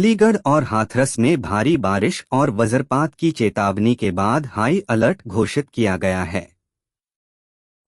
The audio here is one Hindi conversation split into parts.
अलीगढ़ और हाथरस में भारी बारिश और वज्रपात की चेतावनी के बाद हाई अलर्ट घोषित किया गया है।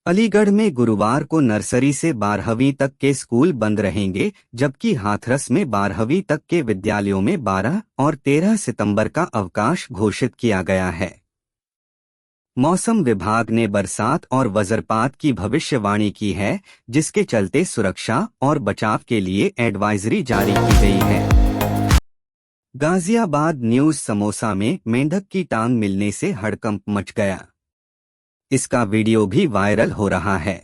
अलीगढ़ में गुरुवार को नर्सरी से 12वीं तक के स्कूल बंद रहेंगे, जबकि हाथरस में 12वीं तक के विद्यालयों में 12 और 13 सितंबर का अवकाश घोषित किया गया है। मौसम विभाग ने बरसात और वज्रपात की भविष्यवाणी की है, जिसके चलते सुरक्षा और बचाव के लिए एडवाइजरी जारी की गई है। गाजियाबाद न्यूज समोसा में मेंढक की टांग मिलने से हड़कंप मच गया। इसका वीडियो भी वायरल हो रहा है।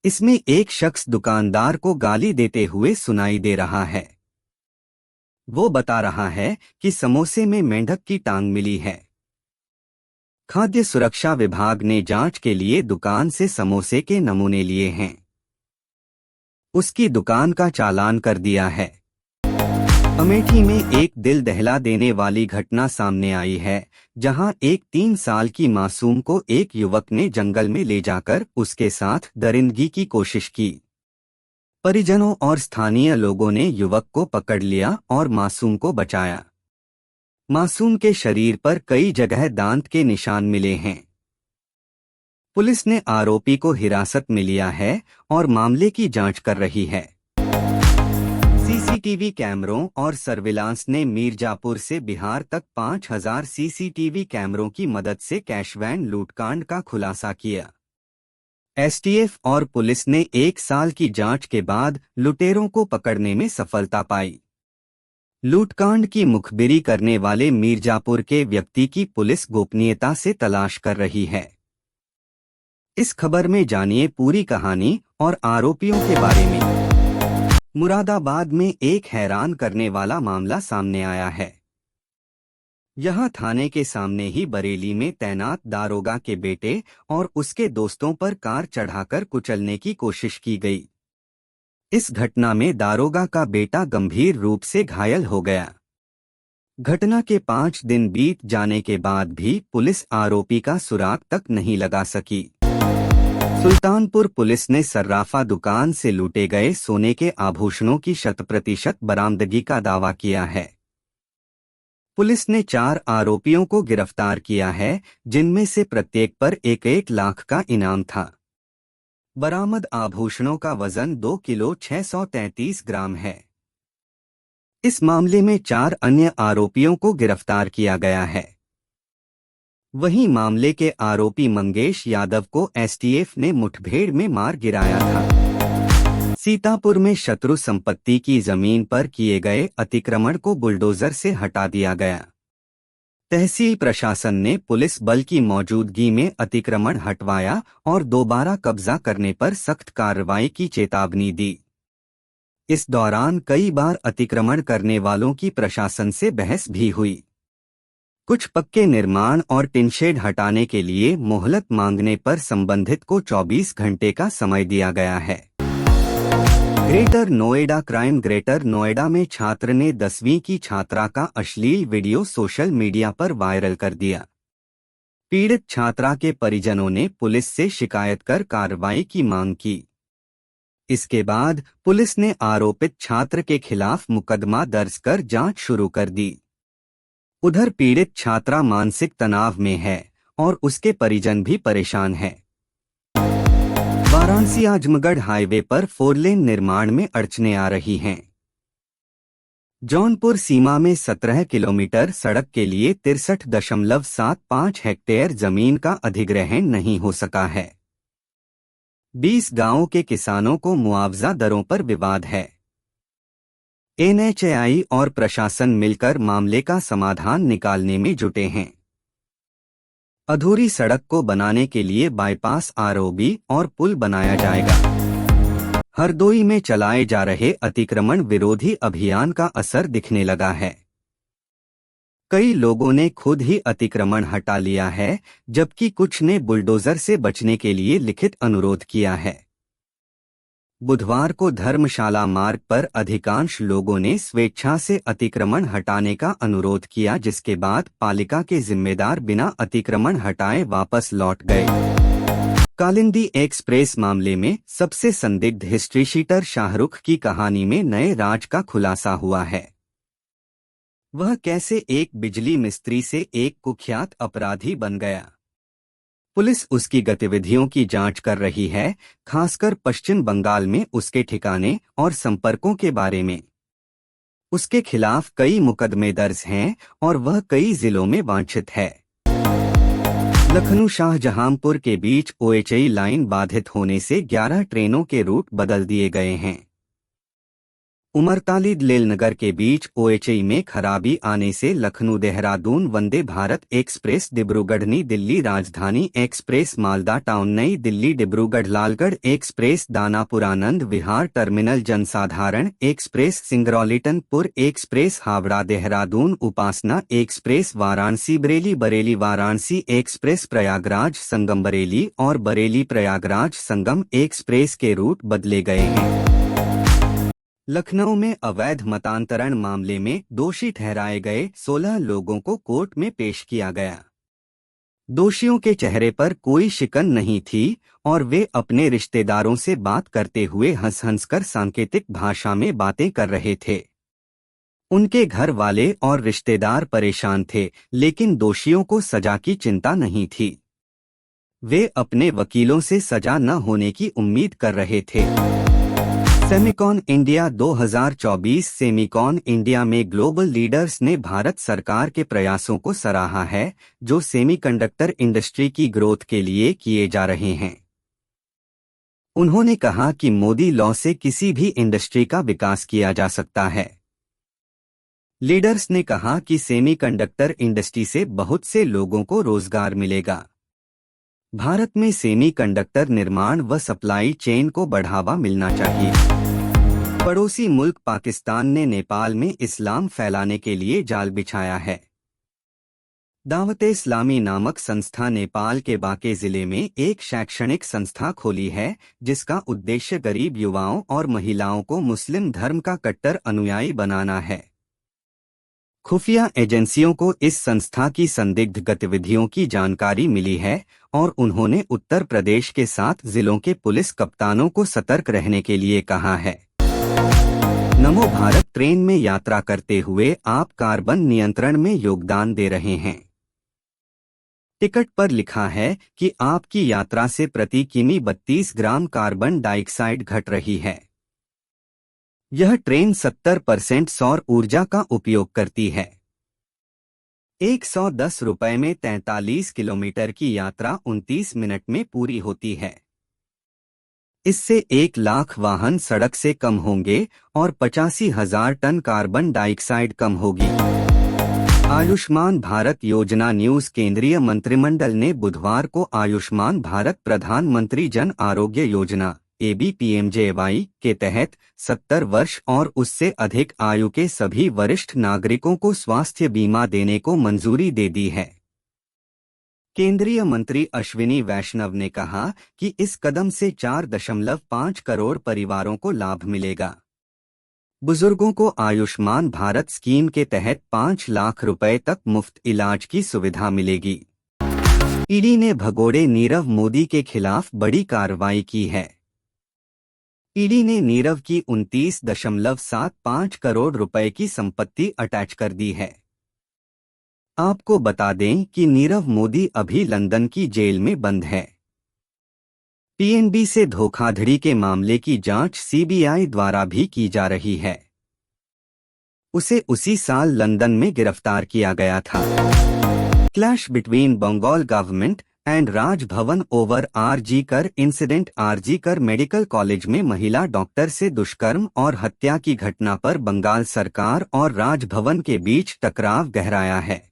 इसमें एक शख्स दुकानदार को गाली देते हुए सुनाई दे रहा है। वो बता रहा है कि समोसे में मेंढक की टांग मिली है। खाद्य सुरक्षा विभाग ने जांच के लिए दुकान से समोसे के नमूने लिए हैं। उसकी दुकान का चालान कर दिया है। अमेठी में एक दिल दहला देने वाली घटना सामने आई है, जहां एक 3 साल की मासूम को एक युवक ने जंगल में ले जाकर उसके साथ दरिंदगी की कोशिश की। परिजनों और स्थानीय लोगों ने युवक को पकड़ लिया और मासूम को बचाया। मासूम के शरीर पर कई जगह दांत के निशान मिले हैं। पुलिस ने आरोपी को हिरासत में लिया है और मामले की जांच कर रही है। सीसीटीवी कैमरों और सर्विलांस ने मिर्जापुर से बिहार तक 5000 सीसीटीवी कैमरों की मदद से कैश वैन लूटकांड का खुलासा किया। एसटीएफ और पुलिस ने 1 साल की जांच के बाद लुटेरों को पकड़ने में सफलता पाई। लूटकांड की मुखबिरी करने वाले मिर्जापुर के व्यक्ति की पुलिस गोपनीयता से तलाश कर रही है। इस खबर में जानिए पूरी कहानी और आरोपियों के बारे में। मुरादाबाद में एक हैरान करने वाला मामला सामने आया है। यहां थाने के सामने ही बरेली में तैनात दारोगा के बेटे और उसके दोस्तों पर कार चढ़ाकर कुचलने की कोशिश की गई। इस घटना में दारोगा का बेटा गंभीर रूप से घायल हो गया। घटना के 5 दिन बीत जाने के बाद भी पुलिस आरोपी का सुराग तक नहीं लगा सकी। सुल्तानपुर पुलिस ने सर्राफा दुकान से लूटे गए सोने के आभूषणों की 100% बरामदगी का दावा किया है। पुलिस ने 4 आरोपियों को गिरफ्तार किया है, जिनमें से प्रत्येक पर 1-1 लाख का इनाम था। बरामद आभूषणों का वजन 2 किलो 633 ग्राम है। इस मामले में 4 अन्य आरोपियों को गिरफ्तार किया गया है। वहीं मामले के आरोपी मंगेश यादव को एसटीएफ ने मुठभेड़ में मार गिराया था। सीतापुर में शत्रु संपत्ति की जमीन पर किए गए अतिक्रमण को बुलडोजर से हटा दिया गया। तहसील प्रशासन ने पुलिस बल की मौजूदगी में अतिक्रमण हटवाया और दोबारा कब्जा करने पर सख्त कार्रवाई की चेतावनी दी। इस दौरान कई बार अतिक्रमण करने वालों की प्रशासन से बहस भी हुई। कुछ पक्के निर्माण और टिनशेड हटाने के लिए मोहलत मांगने पर संबंधित को 24 घंटे का समय दिया गया है। Greater Noida crime. Greater Noida में छात्र ने 10वीं की छात्रा का अश्लील वीडियो सोशल मीडिया पर वायरल कर दिया। पीड़ित छात्रा के परिजनों ने पुलिस से शिकायत कर कार्रवाई की मांग की। इसके बाद पुलिस ने आरोपित छात्र के खिलाफ मुकदमा दर्ज कर जांच शुरू कर दी। उधर पीड़ित छात्रा मानसिक तनाव में है और उसके परिजन भी परेशान हैं। वाराणसी आजमगढ़ हाईवे पर 4 लेन निर्माण में अड़चनें आ रही हैं। जौनपुर सीमा में 17 किलोमीटर सड़क के लिए 63.75 हेक्टेयर जमीन का अधिग्रहण नहीं हो सका है। 20 गांवों के किसानों को मुआवजा दरों पर विवाद है। एनएचएआई और प्रशासन मिलकर मामले का समाधान निकालने में जुटे हैं। अधूरी सड़क को बनाने के लिए बाईपास, आरओबी और पुल बनाया जाएगा। हरदोई में चलाए जा रहे अतिक्रमण विरोधी अभियान का असर दिखने लगा है। कई लोगों ने खुद ही अतिक्रमण हटा लिया है, जबकि कुछ ने बुलडोजर से बचने के लिए लिखित अनुरोध किया है। बुधवार को धर्मशाला मार्ग पर अधिकांश लोगों ने स्वेच्छा से अतिक्रमण हटाने का अनुरोध किया, जिसके बाद पालिका के जिम्मेदार बिना अतिक्रमण हटाए वापस लौट गए। कालिंदी एक्सप्रेस मामले में सबसे संदिग्ध हिस्ट्री शीटर शाहरुख की कहानी में नए राज का खुलासा हुआ है। वह कैसे एक बिजली मिस्त्री से एक कुख्यात अपराधी बन गया। पुलिस उसकी गतिविधियों की जांच कर रही है, खासकर पश्चिम बंगाल में उसके ठिकाने और संपर्कों के बारे में। उसके खिलाफ कई मुकदमे दर्ज हैं और वह कई जिलों में वांछित है। लखनऊ शाहजहांपुर के बीच ओएचई लाइन बाधित होने से 11 ट्रेनों के रूट बदल दिए गए हैं। उमरताली लेलनगर के बीच ओएचई में खराबी आने से लखनऊ देहरादून वंदे भारत एक्सप्रेस, डिब्रूगढ़ नई दिल्ली राजधानी एक्सप्रेस, मालदा टाउन नई दिल्ली डिब्रूगढ़ लालगढ़ एक्सप्रेस, दानापुर आनंद विहार टर्मिनल जनसाधारण एक्सप्रेस, सिंगरौलीटनपुर एक्सप्रेस, हावड़ा देहरादून उपासना एक्सप्रेस, वाराणसी बरेली बरेली वाराणसी एक्सप्रेस, प्रयागराज संगम बरेली और बरेली प्रयागराज संगम एक्सप्रेस के रूट बदले गए हैं। लखनऊ में अवैध मतांतरण मामले में दोषी ठहराए गए 16 लोगों को कोर्ट में पेश किया गया। दोषियों के चेहरे पर कोई शिकन नहीं थी और वे अपने रिश्तेदारों से बात करते हुए हंस हंसकर सांकेतिक भाषा में बातें कर रहे थे। उनके घर वाले और रिश्तेदार परेशान थे, लेकिन दोषियों को सजा की चिंता नहीं थी। वे अपने वकीलों से सजा न होने की उम्मीद कर रहे थे। सेमिकॉन इंडिया 2024 सेमिकॉन इंडिया में ग्लोबल लीडर्स ने भारत सरकार के प्रयासों को सराहा है जो सेमीकंडक्टर इंडस्ट्री की ग्रोथ के लिए किए जा रहे हैं। उन्होंने कहा कि मोदी लॉ से किसी भी इंडस्ट्री का विकास किया जा सकता है। लीडर्स ने कहा कि सेमीकंडक्टर इंडस्ट्री से बहुत से लोगों को रोजगार मिलेगा। भारत में सेमीकंडक्टर निर्माण व सप्लाई चेन को बढ़ावा मिलना चाहिए। पड़ोसी मुल्क पाकिस्तान ने नेपाल में इस्लाम फैलाने के लिए जाल बिछाया है। दावत-ए-इस्लामी नामक संस्था नेपाल के बाके जिले में एक शैक्षणिक संस्था खोली है जिसका उद्देश्य गरीब युवाओं और महिलाओं को मुस्लिम धर्म का कट्टर अनुयायी बनाना है। खुफिया एजेंसियों को इस संस्था की संदिग्ध गतिविधियों की जानकारी मिली है और उन्होंने उत्तर प्रदेश के 7 जिलों के पुलिस कप्तानों को सतर्क रहने के लिए कहा है। नमो भारत ट्रेन में यात्रा करते हुए आप कार्बन नियंत्रण में योगदान दे रहे हैं। टिकट पर लिखा है कि आपकी यात्रा से प्रति किमी 32 ग्राम कार्बन डाइऑक्साइड घट रही है। यह ट्रेन 70% सौर ऊर्जा का उपयोग करती है। 110 रुपये में 43 किलोमीटर की यात्रा 29 मिनट में पूरी होती है। इससे 1 लाख वाहन सड़क से कम होंगे और 85,000 टन कार्बन डाइऑक्साइड कम होगी। आयुष्मान भारत योजना न्यूज। केंद्रीय मंत्रिमंडल ने बुधवार को आयुष्मान भारत प्रधानमंत्री जन आरोग्य योजना ABPMJY के तहत 70 वर्ष और उससे अधिक आयु के सभी वरिष्ठ नागरिकों को स्वास्थ्य बीमा देने को मंजूरी दे दी है। केंद्रीय मंत्री अश्विनी वैष्णव ने कहा कि इस कदम से 4.5 करोड़ परिवारों को लाभ मिलेगा। बुजुर्गों को आयुष्मान भारत स्कीम के तहत 5 लाख रुपए तक मुफ्त इलाज की सुविधा मिलेगी। ईडी ने भगोड़े नीरव मोदी के खिलाफ बड़ी कार्रवाई की है। ईडी ने नीरव की 29.75 करोड़ रुपए की संपत्ति अटैच कर दी है। आपको बता दें कि नीरव मोदी अभी लंदन की जेल में बंद है। पीएनबी से धोखाधड़ी के मामले की जांच सीबीआई द्वारा भी की जा रही है। उसे उसी साल लंदन में गिरफ्तार किया गया था। Clash between Bengal government and Raj Bhavan over RG Kar incident. RG Kar medical college में महिला डॉक्टर से दुष्कर्म और हत्या की घटना पर बंगाल सरकार और राजभवन के बीच टकराव गहराया है।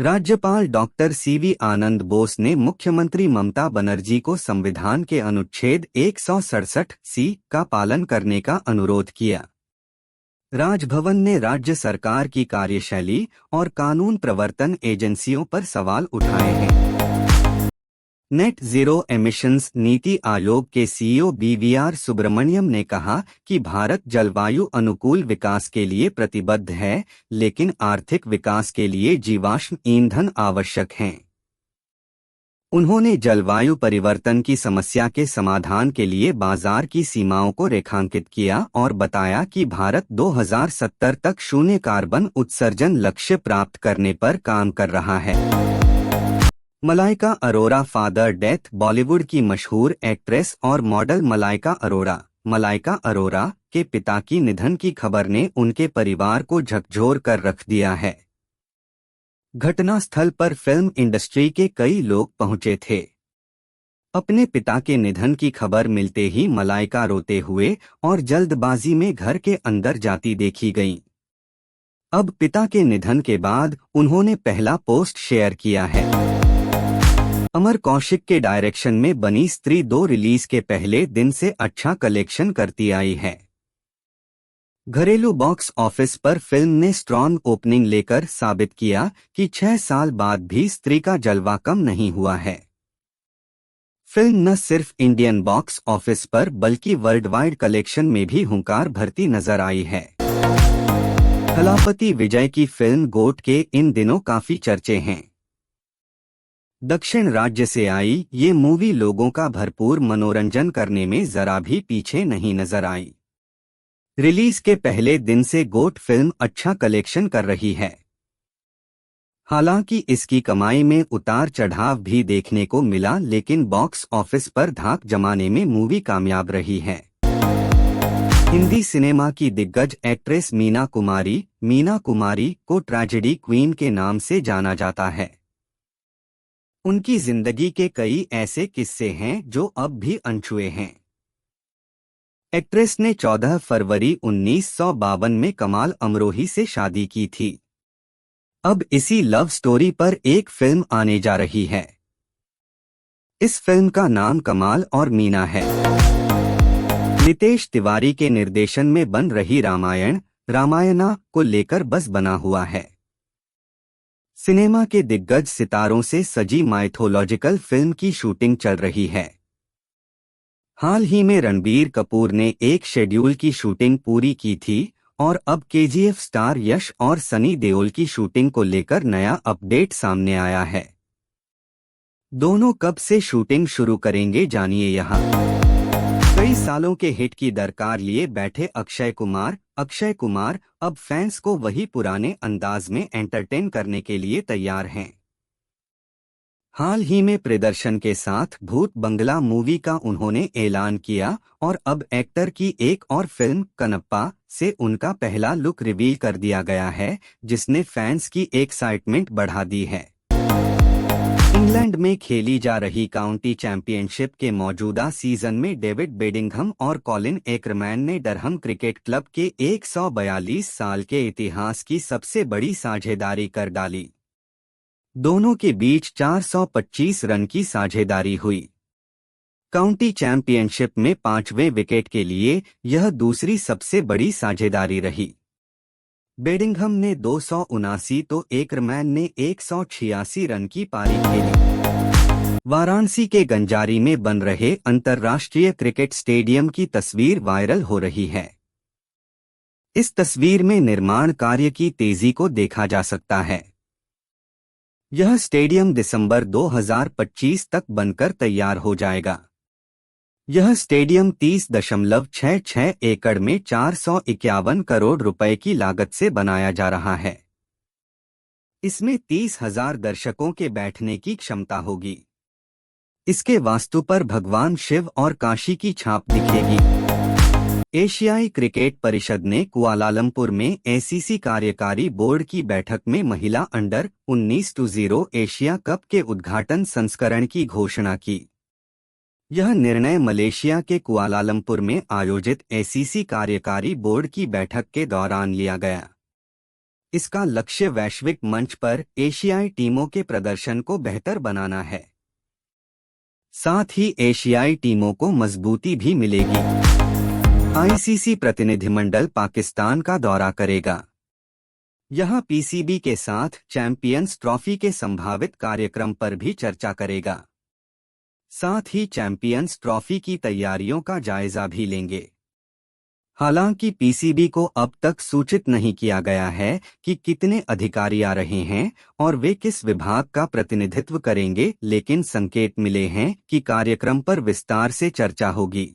राज्यपाल डॉक्टर सीवी आनंद बोस ने मुख्यमंत्री ममता बनर्जी को संविधान के अनुच्छेद 167C का पालन करने का अनुरोध किया। राजभवन ने राज्य सरकार की कार्यशैली और कानून प्रवर्तन एजेंसियों पर सवाल उठाए हैं। Net zero emissions NITI Aayog के सीईओ BVR सुब्रमण्यम ने कहा कि भारत जलवायु अनुकूल विकास के लिए प्रतिबद्ध है, लेकिन आर्थिक विकास के लिए जीवाश्म ईंधन आवश्यक हैं। उन्होंने जलवायु परिवर्तन की समस्या के समाधान के लिए बाजार की सीमाओं को रेखांकित किया और बताया कि भारत 2070 तक शून्य कार्बन उत्सर्जन लक्ष्य प्राप्त करने पर काम कर रहा है। Malaika Arora father death. बॉलीवुड की मशहूर एक्ट्रेस और मॉडल मलाइका अरोरा के पिता की निधन की खबर ने उनके परिवार को झकझोर कर रख दिया है। घटनास्थल पर फिल्म इंडस्ट्री के कई लोग पहुंचे थे। अपने पिता के निधन की खबर मिलते ही मलाइका रोते हुए और जल्दबाजी में घर के अंदर जाती देखी गईं। अब पिता के निधन के बाद उन्होंने पहला पोस्ट शेयर किया है। अमर कौशिक के डायरेक्शन में बनी स्त्री 2 रिलीज के पहले दिन से अच्छा कलेक्शन करती आई है। घरेलू बॉक्स ऑफिस पर फिल्म ने स्ट्रॉन्ग ओपनिंग लेकर साबित किया कि 6 साल बाद भी स्त्री का जलवा कम नहीं हुआ है। फिल्म न सिर्फ इंडियन बॉक्स ऑफिस पर बल्कि वर्ल्ड वाइड कलेक्शन में भी हुंकार भरती नजर आई है। थलापति विजय की फिल्म गोट के इन दिनों काफी चर्चे हैं। दक्षिण राज्य से आई ये मूवी लोगों का भरपूर मनोरंजन करने में जरा भी पीछे नहीं नजर आई। रिलीज के पहले दिन से गोट फिल्म अच्छा कलेक्शन कर रही है। हालांकि इसकी कमाई में उतार चढ़ाव भी देखने को मिला, लेकिन बॉक्स ऑफिस पर धाक जमाने में मूवी कामयाब रही है। हिंदी सिनेमा की दिग्गज एक्ट्रेस मीना कुमारी को ट्रेजेडी क्वीन के नाम से जाना जाता है। उनकी जिंदगी के कई ऐसे किस्से हैं जो अब भी अनछुए हैं। एक्ट्रेस ने 14 फरवरी 1952 में कमाल अमरोही से शादी की थी। अब इसी लव स्टोरी पर एक फिल्म आने जा रही है। इस फिल्म का नाम कमाल और मीना है। नितेश तिवारी के निर्देशन में बन रही रामायणा को लेकर बस बना हुआ है। सिनेमा के दिग्गज सितारों से सजी माइथोलॉजिकल फिल्म की शूटिंग चल रही है। हाल ही में रणबीर कपूर ने एक शेड्यूल की शूटिंग पूरी की थी और अब केजीएफ स्टार यश और सनी देओल की शूटिंग को लेकर नया अपडेट सामने आया है। दोनों कब से शूटिंग शुरू करेंगे, जानिए यहाँ। कई सालों के हिट की दरकार लिए बैठे अक्षय कुमार अब फैंस को वही पुराने अंदाज में एंटरटेन करने के लिए तैयार हैं। हाल ही में प्रदर्शन के साथ भूत बंगला मूवी का उन्होंने ऐलान किया और अब एक्टर की एक और फिल्म कनप्पा से उनका पहला लुक रिवील कर दिया गया है, जिसने फैंस की एक्साइटमेंट बढ़ा दी है। इंग्लैंड में खेली जा रही काउंटी चैंपियनशिप के मौजूदा सीजन में डेविड बेडिंघम और कॉलिन एकरमैन ने डरहम क्रिकेट क्लब के 142 साल के इतिहास की सबसे बड़ी साझेदारी कर डाली। दोनों के बीच 425 रन की साझेदारी हुई। काउंटी चैंपियनशिप में 5वें विकेट के लिए यह दूसरी सबसे बड़ी साझेदारी रही। बेडिंघम ने 279 तो एकरमैन ने 186 रन की पारी खेली। वाराणसी के गंजारी में बन रहे अंतर्राष्ट्रीय क्रिकेट स्टेडियम की तस्वीर वायरल हो रही है। इस तस्वीर में निर्माण कार्य की तेजी को देखा जा सकता है। यह स्टेडियम दिसंबर 2025 तक बनकर तैयार हो जाएगा। यह स्टेडियम 30.66 एकड़ में 451 करोड़ रुपए की लागत से बनाया जा रहा है। इसमें 30,000 दर्शकों के बैठने की क्षमता होगी। इसके वास्तु पर भगवान शिव और काशी की छाप दिखेगी। एशियाई क्रिकेट परिषद ने कुआलालंपुर में एसीसी कार्यकारी बोर्ड की बैठक में महिला अंडर 19 एशिया कप के उद्घाटन संस्करण की घोषणा की। यह निर्णय मलेशिया के कुआलालंपुर में आयोजित एसीसी कार्यकारी बोर्ड की बैठक के दौरान लिया गया। इसका लक्ष्य वैश्विक मंच पर एशियाई टीमों के प्रदर्शन को बेहतर बनाना है। साथ ही एशियाई टीमों को मजबूती भी मिलेगी। आईसीसी प्रतिनिधिमंडल पाकिस्तान का दौरा करेगा। यहां पीसीबी के साथ चैंपियंस ट्रॉफी के संभावित कार्यक्रम पर भी चर्चा करेगा। साथ ही चैंपियंस ट्रॉफी की तैयारियों का जायजा भी लेंगे। हालांकि पीसीबी को अब तक सूचित नहीं किया गया है कि कितने अधिकारी आ रहे हैं और वे किस विभाग का प्रतिनिधित्व करेंगे, लेकिन संकेत मिले हैं कि कार्यक्रम पर विस्तार से चर्चा होगी।